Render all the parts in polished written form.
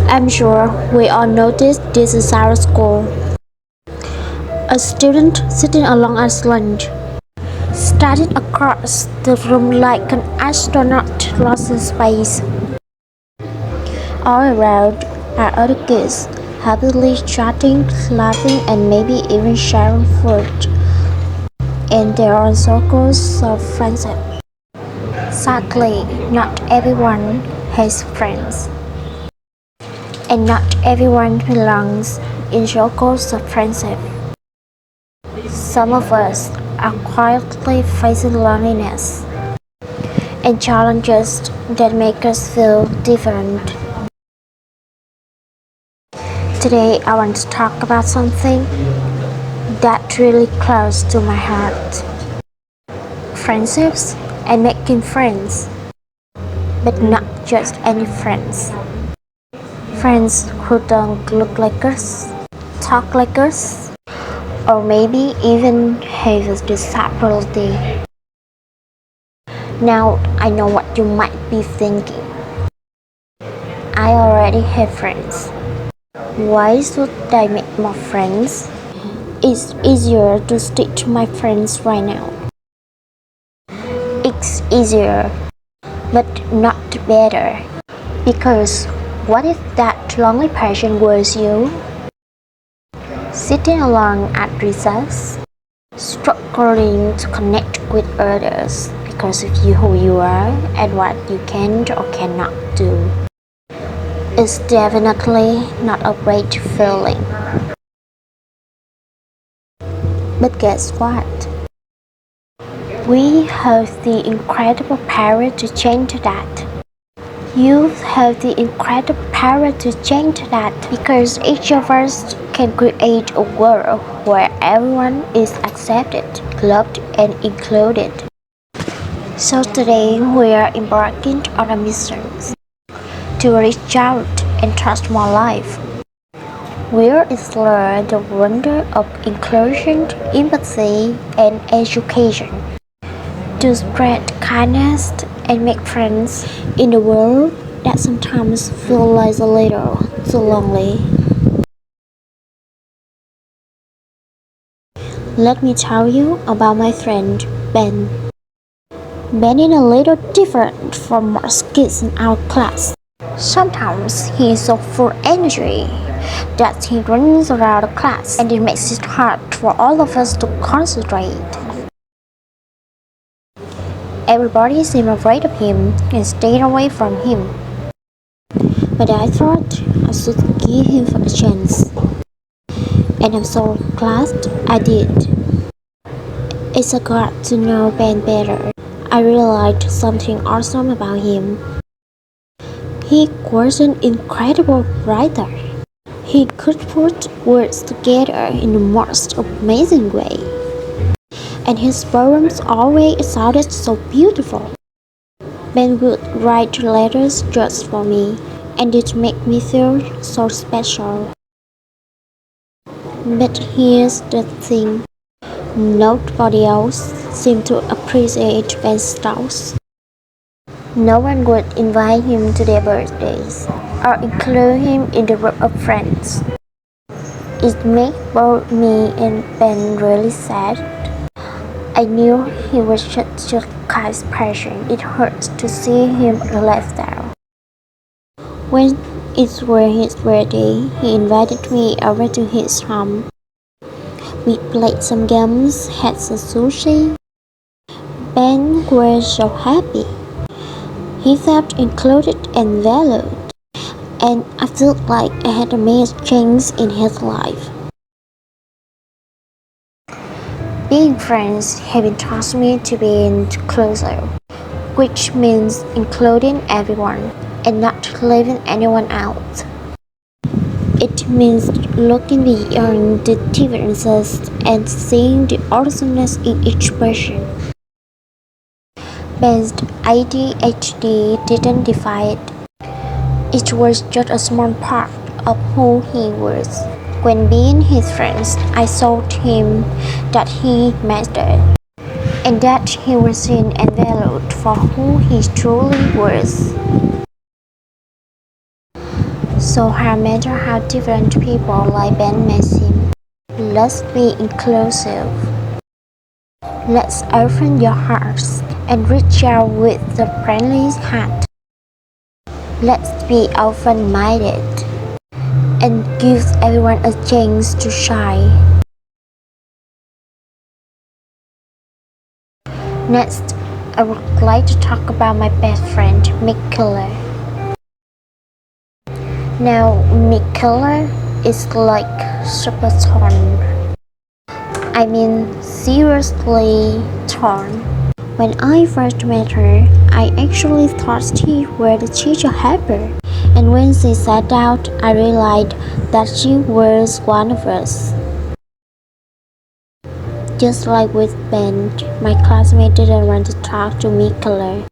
I'm sure we all noticed this is our school. A student sitting along us lunch started across the room like an astronaut lost in space. All around are other kids, happily chatting, laughing, and maybe even sharing food. And there are circles of friendship. Sadly, not everyone has friends. And not everyone belongs in circles of friendship. Some of us are quietly facing loneliness and challenges that make us feel different. Today, I want to talk about something that's really close to my heart: friendships and making friends, but not just any friends. Friends who don't look like us, talk like us, or maybe even have a disability. Now I know what you might be thinking. I already have friends. Why should I make more friends? It's easier to stick to my friends right now. It's easier, but not better. Because what if that lonely person was you? Sitting alone at recess, struggling to connect with others because of who you are and what you can or cannot do. It's definitely not a great feeling. But guess what? We have the incredible power to change that. You have the incredible power to change that because each of us can create a world where everyone is accepted, loved, and included. So today we are embarking on a mission to reach out and touch more life. We'll explore the wonder of inclusion, empathy, and education to spread kindness and make friends in a world that sometimes feels a little too lonely. Let me tell you about my friend Ben. Ben is a little different from most kids in our class. Sometimes he is so full of energy that he runs around the class and it makes it hard for all of us to concentrate. Everybody seemed afraid of him and stayed away from him. But I thought I should give him a chance. And I'm so glad I did. As I got to know Ben better, I realized something awesome about him. He was an incredible writer. He could put words together in the most amazing way. And his poems always sounded so beautiful. Ben would write letters just for me, and it made me feel so special. But here's the thing. Nobody else seemed to appreciate Ben's style. No one would invite him to their birthdays or include him in the group of friends. It made both me and Ben really sad. I knew he was such a kind person. It hurts to see him left down. When it was his birthday, he invited me over to his home. We played some games, had some sushi. Ben was so happy. He felt included and valued, and I felt like I had made a change in his life. Being friends have taught me to be inclusive, which means including everyone and not leaving anyone out. It means looking beyond the differences and seeing the awesomeness in each person. Ben's ADHD didn't define it. It was just a small part of who he was. When being his friends, I showed him that he mattered and that he was seen and valued for who he truly was. So no matter how different people like Ben may seem, let's be inclusive. Let's open your hearts and reach out with the friendly heart. Let's be open-minded and give everyone a chance to shine. Next, I would like to talk about my best friend, Mick Killer. Now, Mick Killer is like Superton. I mean, seriously torn. When I first met her, I actually thought she was the teacher helper. And when she sat out, I realized that she was one of us. Just like with Ben, my classmates didn't want to talk to me color.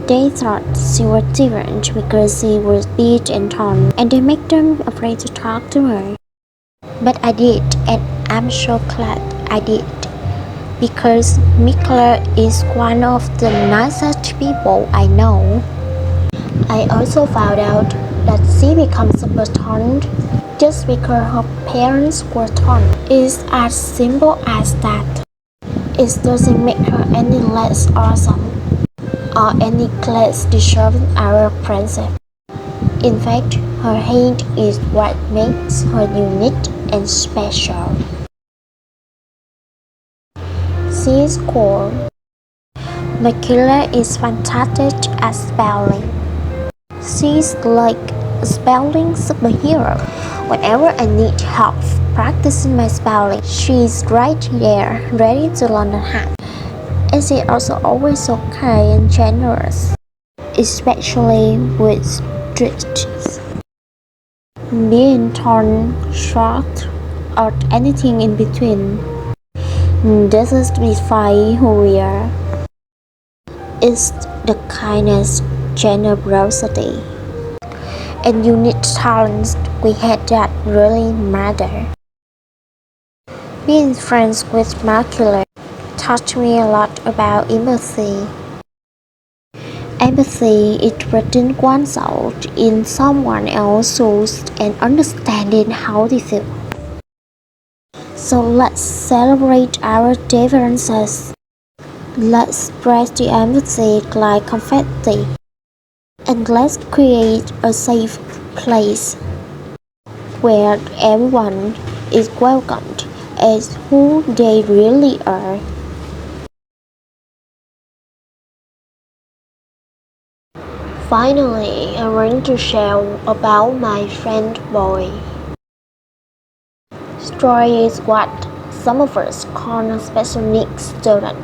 They thought she was different because she was big and tall, and they made them afraid to talk to her. But I did, and I'm so glad I did. Because Mikla is one of the nicest people I know. I also found out that she becomes super tall just because her parents were tall. It's as simple as that. It doesn't make her any less awesome or any less deserving our friendship. In fact, her height is what makes her unique and special. She is cool. My killer is fantastic at spelling. She's like a spelling superhero. Whenever I need help practicing my spelling, she's right there, ready to lend a hand. And she's also always so kind and generous, especially with streets. Being tall, short, or anything in between. This is define who we are. It's the kindness, generosity, and unique talents we had that really matter. Being friends with Markula taught me a lot about empathy. Empathy is putting oneself in someone else's shoes and understanding how they feel. So let's celebrate our differences. Let's spread the empathy like confetti. And let's create a safe place where everyone is welcomed as who they really are. Finally, I want to share about my friend Boy. Story is what some of us call a special needs student,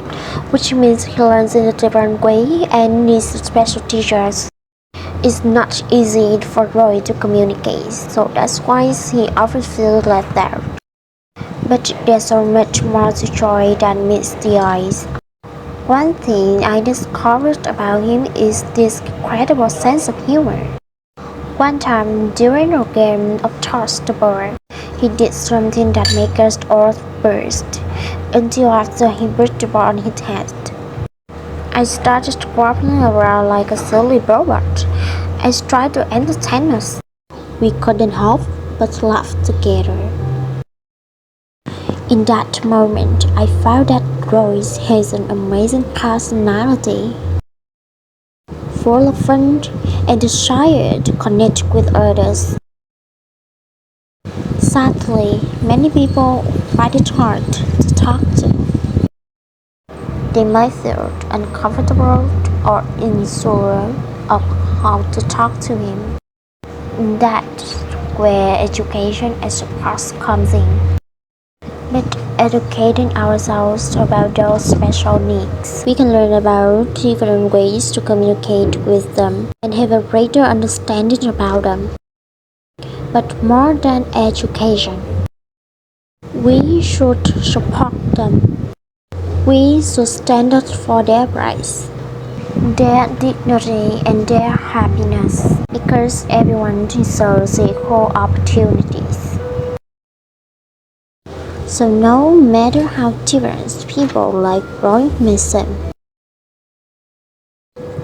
which means he learns in a different way and needs special teachers. It's not easy for Roy to communicate, so that's why he often feels left out. But there's so much more to Roy than meets the eyes. One thing I discovered about him is this incredible sense of humor. One time during a game of Toss the Bird, he did something that made us all burst until after he put the ball on his head. I started wobbling around like a silly robot. I tried to entertain us. We couldn't help but laugh together. In that moment, I found that Royce has an amazing personality, full of fun and desire to connect with others. Sadly, many people find it hard to talk to. They might feel uncomfortable or unsure of how to talk to him. That's where education and support comes in. But educating ourselves about those special needs, we can learn about different ways to communicate with them and have a greater understanding about them. But more than education, we should support them. We should stand up for their rights, their dignity, and their happiness, because everyone deserves equal opportunities. So no matter how different people like Roy may seem,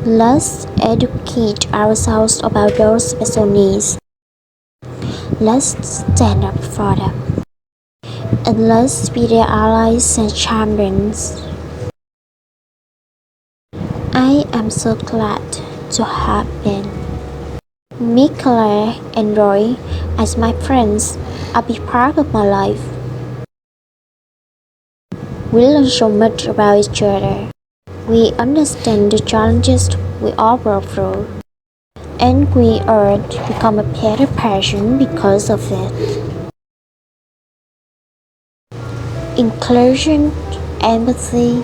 let's educate ourselves about those special needs Let's stand up for them. And let's be their allies and champions. I am so glad to have been. Mikaela and Roy, as my friends, are a big part of my life. We learn so much about each other. We understand the challenges we all go through, and we all become a better person because of it. Inclusion, empathy,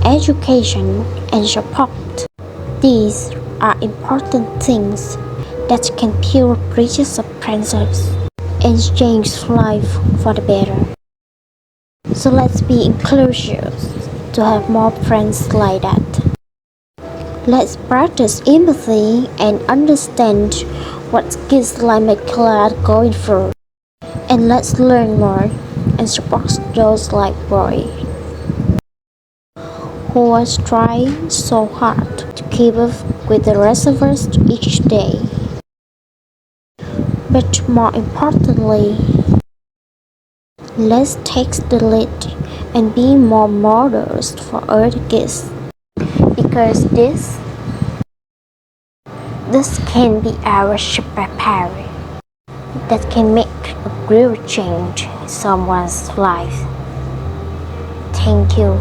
education, and support. These are important things that can build bridges of friendships and change life for the better. So let's be inclusive to have more friends like that. Let's practice empathy and understand what kids like Mikaela are going through. And let's learn more and support those like Roy, who was trying so hard to keep up with the rest of us each day. But more importantly, let's take the lead and be more models for other kids. Because this can be our superpower that can make a real change in someone's life. Thank you.